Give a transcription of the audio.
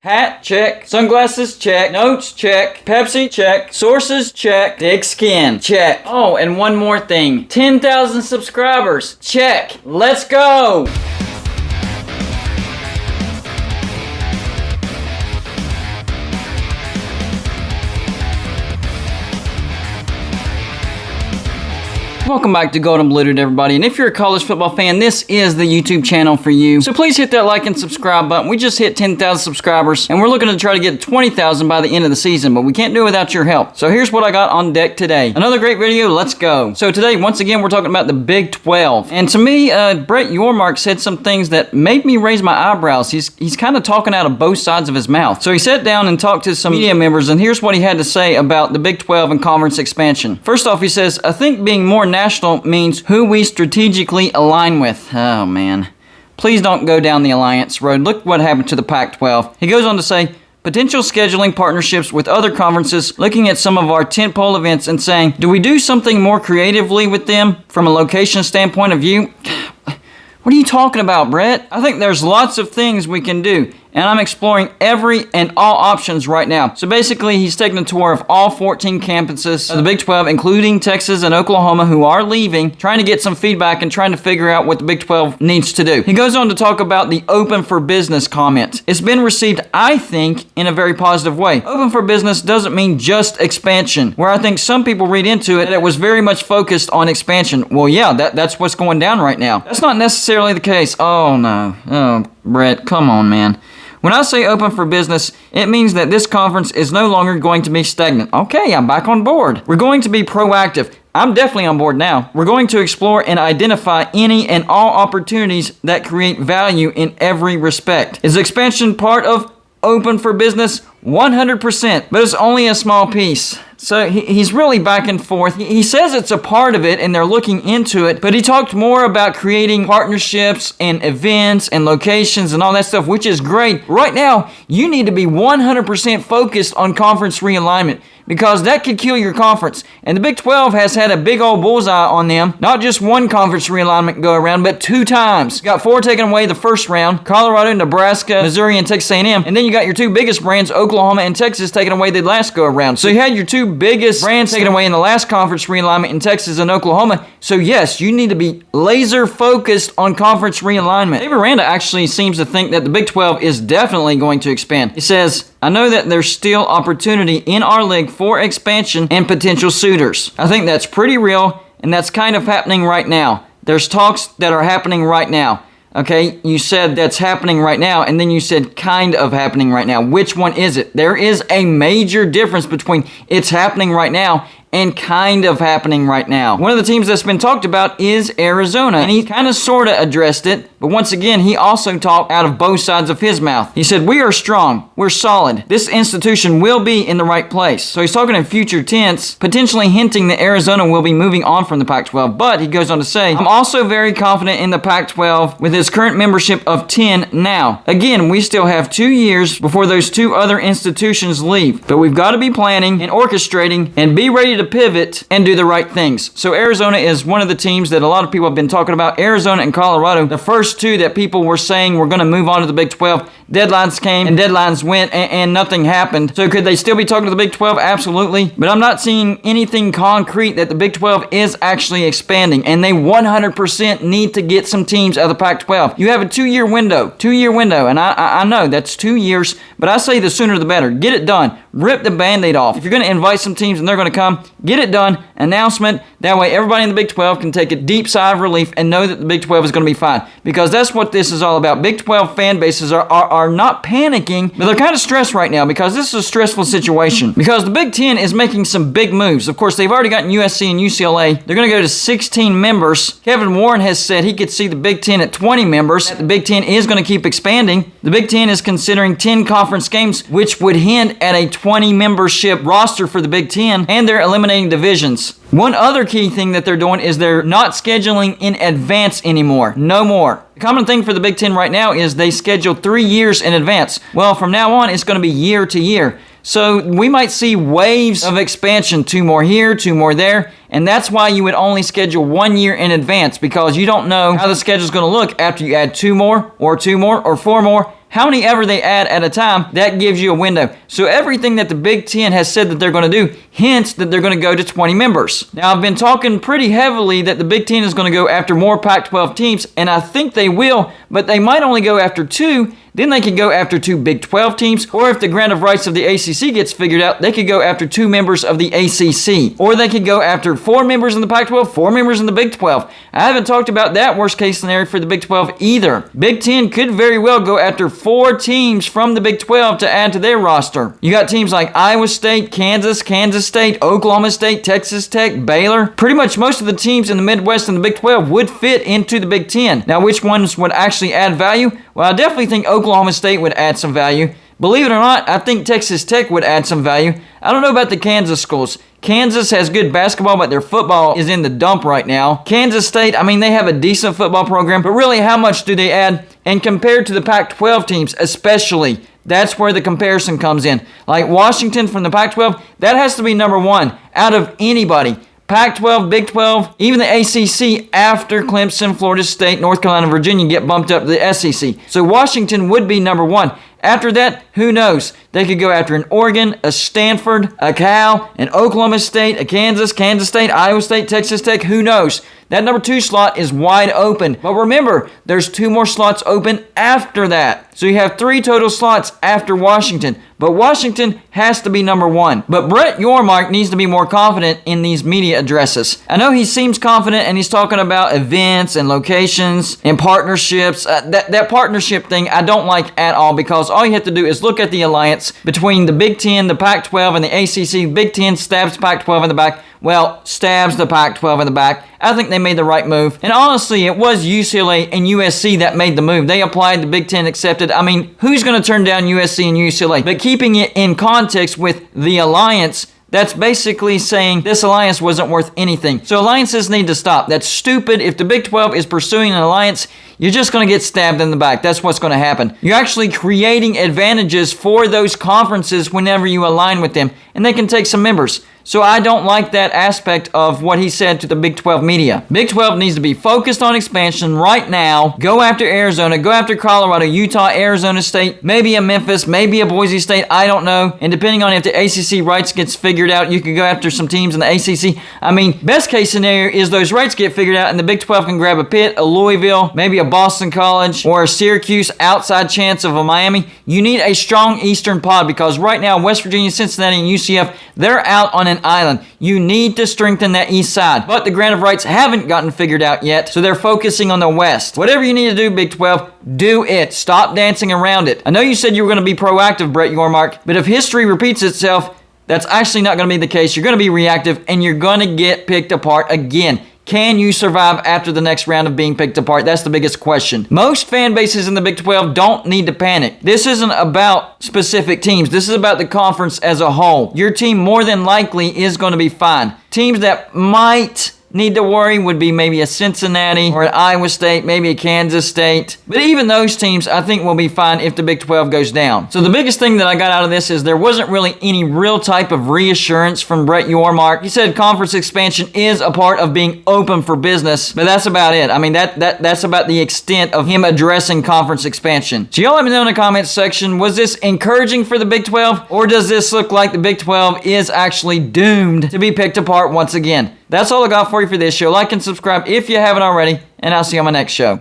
Hat, check. Sunglasses, check. Notes, check. Pepsi, check. Sources, check. Thick skin, check. Oh, and one more thing. 10,000 subscribers, check. Let's go! Welcome back to Golden Bluted, everybody. And if you're a college football fan, this is the YouTube channel for you. So please hit that like and subscribe button. We just hit 10,000 subscribers, and we're looking to try to get 20,000 by the end of the season, but we can't do it without your help. So here's what I got on deck today. Another great video. Let's go. So today, once again, we're talking about the Big 12. And to me, Bret Yormark said some things that made me raise my eyebrows. He's kind of talking out of both sides of his mouth. So he sat down and talked to some media members, and here's what he had to say about the Big 12 and conference expansion. First off, he says, I think being more national means who we strategically align with. Oh, man. Please don't go down the alliance road. Look what happened to the Pac-12. He goes on to say, potential scheduling partnerships with other conferences, looking at some of our tentpole events and saying, do we do something more creatively with them from a location standpoint of view? What are you talking about, Bret? I think there's lots of things we can do, and I'm exploring every and all options right now. So basically, he's taking a tour of all 14 campuses of the Big 12, including Texas and Oklahoma, who are leaving, trying to get some feedback and trying to figure out what the Big 12 needs to do. He goes on to talk about the open for business comment. It's been received, I think, in a very positive way. Open for business doesn't mean just expansion, where I think some people read into it that it was very much focused on expansion. Well, yeah, that's what's going down right now. That's not necessarily the case. Oh, no. Oh, Bret, come on, man. When I say open for business, it means that this conference is no longer going to be stagnant. Okay, I'm back on board. We're going to be proactive. I'm definitely on board now. We're going to explore and identify any and all opportunities that create value in every respect. Is expansion part of open for business? 100%, but it's only a small piece. So he's really back and forth. He says it's a part of it and they're looking into it, but he talked more about creating partnerships and events and locations and all that stuff, which is great. Right now, you need to be 100% focused on conference realignment, because that could kill your conference. And the Big 12 has had a big old bullseye on them. Not just one conference realignment go around, but 2 times. Got 4 taken away the first round, Colorado, Nebraska, Missouri, and Texas A&M. And then you got your 2 biggest brands, Oklahoma and Texas, taken away the last go around. So you had your 2 biggest brands taken away in the last conference realignment in Texas and Oklahoma. So yes, you need to be laser focused on conference realignment. Dave Aranda actually seems to think that the Big 12 is definitely going to expand. He says, I know that there's still opportunity in our league for expansion and potential suitors. I think that's pretty real, and that's kind of happening right now. There's talks that are happening right now. Okay, you said that's happening right now, and then you said kind of happening right now. Which one is it? There is a major difference between it's happening right now and kind of happening right now. One of the teams that's been talked about is Arizona, and he kind of sort of addressed it, but once again, he also talked out of both sides of his mouth. He said, we are strong, we're solid, this institution will be in the right place. So he's talking in future tense, potentially hinting that Arizona will be moving on from the Pac-12, but he goes on to say, I'm also very confident in the Pac-12 with its current membership of 10 now. Again, we still have 2 years before those 2 other institutions leave, but we've got to be planning and orchestrating and be ready to pivot and do the right things. So Arizona is one of the teams that a lot of people have been talking about. Arizona and Colorado, the first 2 that people were saying were going to move on to the Big 12. Deadlines came and deadlines went and nothing happened. So could they still be talking to the Big 12? Absolutely. But I'm not seeing anything concrete that the Big 12 is actually expanding, and they 100% need to get some teams out of the Pac-12. You have a 2-year window, and I know that's 2 years, but I say the sooner the better. Get it done. Rip the Band-Aid off. If you're going to invite some teams and they're going to come, get it done. Announcement. That way everybody in the Big 12 can take a deep sigh of relief and know that the Big 12 is going to be fine. Because that's what this is all about. Big 12 fan bases are not panicking, but they're kind of stressed right now because this is a stressful situation. Because the Big 10 is making some big moves. Of course, they've already gotten USC and UCLA. They're going to go to 16 members. Kevin Warren has said he could see the Big 10 at 20 members. The Big 10 is going to keep expanding. The Big 10 is considering 10 conference games, which would hint at a 20 membership roster for the Big 10, and they're eliminating divisions. One other key thing that they're doing is they're not scheduling in advance anymore. No more. The common thing for the Big 10 right now is they schedule 3 years in advance. Well, from now on, it's going to be year to year. So we might see waves of expansion, 2 more here, 2 more there, and that's why you would only schedule 1 year in advance, because you don't know how the schedule is going to look after you add 2 more, or 2 more, or 4 more, how many ever they add at a time, that gives you a window. So everything that the Big Ten has said that they're going to do hints that they're going to go to 20 members. Now, I've been talking pretty heavily that the Big Ten is going to go after more Pac-12 teams, and I think they will, but they might only go after 2. Then they could go after 2 Big 12 teams, or if the grant of rights of the ACC gets figured out, they could go after 2 members of the ACC, or they could go after 4 members in the Pac-12, 4 members in the Big 12. I haven't talked about that worst case scenario for the Big 12 either. Big 10 could very well go after 4 teams from the Big 12 to add to their roster. You got teams like Iowa State, Kansas State, Oklahoma State, Texas Tech, Baylor. Pretty much most of the teams in the Midwest and the Big 12 would fit into the Big 10. Now, which ones would actually add value? Well, I definitely think Oklahoma State would add some value. Believe it or not, I think Texas Tech would add some value. I don't know about the Kansas schools. Kansas has good basketball, but their football is in the dump right now. Kansas State, I mean, they have a decent football program, but really, how much do they add? And compared to the Pac-12 teams, especially, that's where the comparison comes in. Like Washington from the Pac-12, that has to be number 1 out of anybody. Pac-12, Big 12, even the ACC after Clemson, Florida State, North Carolina, Virginia get bumped up to the SEC. So Washington would be number 1. After that, who knows? They could go after an Oregon, a Stanford, a Cal, an Oklahoma State, a Kansas State, Iowa State, Texas Tech, who knows? That number 2 slot is wide open. But remember, there's 2 more slots open after that. So you have 3 total slots after Washington. But Washington has to be number 1. But Bret Yormark needs to be more confident in these media addresses. I know he seems confident and he's talking about events and locations and partnerships. That partnership thing I don't like at all, because all you have to do is look at the alliance between the Big 10, the Pac-12, and the ACC. Big 10 stabs Pac-12 in the back. Well, stabs the Pac-12 in the back. I think they made the right move. And honestly, it was UCLA and USC that made the move. They applied, the Big Ten accepted. I mean, who's going to turn down USC and UCLA? But keeping it in context with the alliance, that's basically saying this alliance wasn't worth anything. So alliances need to stop. That's stupid. If the Big 12 is pursuing an alliance, you're just going to get stabbed in the back. That's what's going to happen. You're actually creating advantages for those conferences whenever you align with them, and they can take some members. So I don't like that aspect of what he said to the Big 12 media. Big 12 needs to be focused on expansion right now. Go after Arizona, go after Colorado, Utah, Arizona State, maybe a Memphis, maybe a Boise State, I don't know. And depending on if the ACC rights gets figured out, you can go after some teams in the ACC. I mean, best case scenario is those rights get figured out and the Big 12 can grab a Pitt, a Louisville, maybe a Boston College, or a Syracuse, outside chance of a Miami. You need a strong Eastern pod, because right now West Virginia, Cincinnati, and UCF, they're out on an island. You need to strengthen that east side. But the grant of rights haven't gotten figured out yet, so they're focusing on the west. Whatever you need to do, Big 12, do it. Stop dancing around it. I know you said you were going to be proactive, Bret Yormark, but if history repeats itself, that's actually not going to be the case. You're going to be reactive, and you're going to get picked apart again. Can you survive after the next round of being picked apart? That's the biggest question. Most fan bases in the Big 12 don't need to panic. This isn't about specific teams. This is about the conference as a whole. Your team more than likely is going to be fine. Teams that might need to worry would be maybe a Cincinnati or an Iowa State, maybe a Kansas State. But even those teams, I think, will be fine if the Big 12 goes down. So the biggest thing that I got out of this is there wasn't really any real type of reassurance from Bret Yormark. He said conference expansion is a part of being open for business, but that's about it. I mean, that's about the extent of him addressing conference expansion. So y'all let me know in the comments section, was this encouraging for the Big 12, or does this look like the Big 12 is actually doomed to be picked apart once again? That's all I got for you for this show. Like and subscribe if you haven't already, and I'll see you on my next show.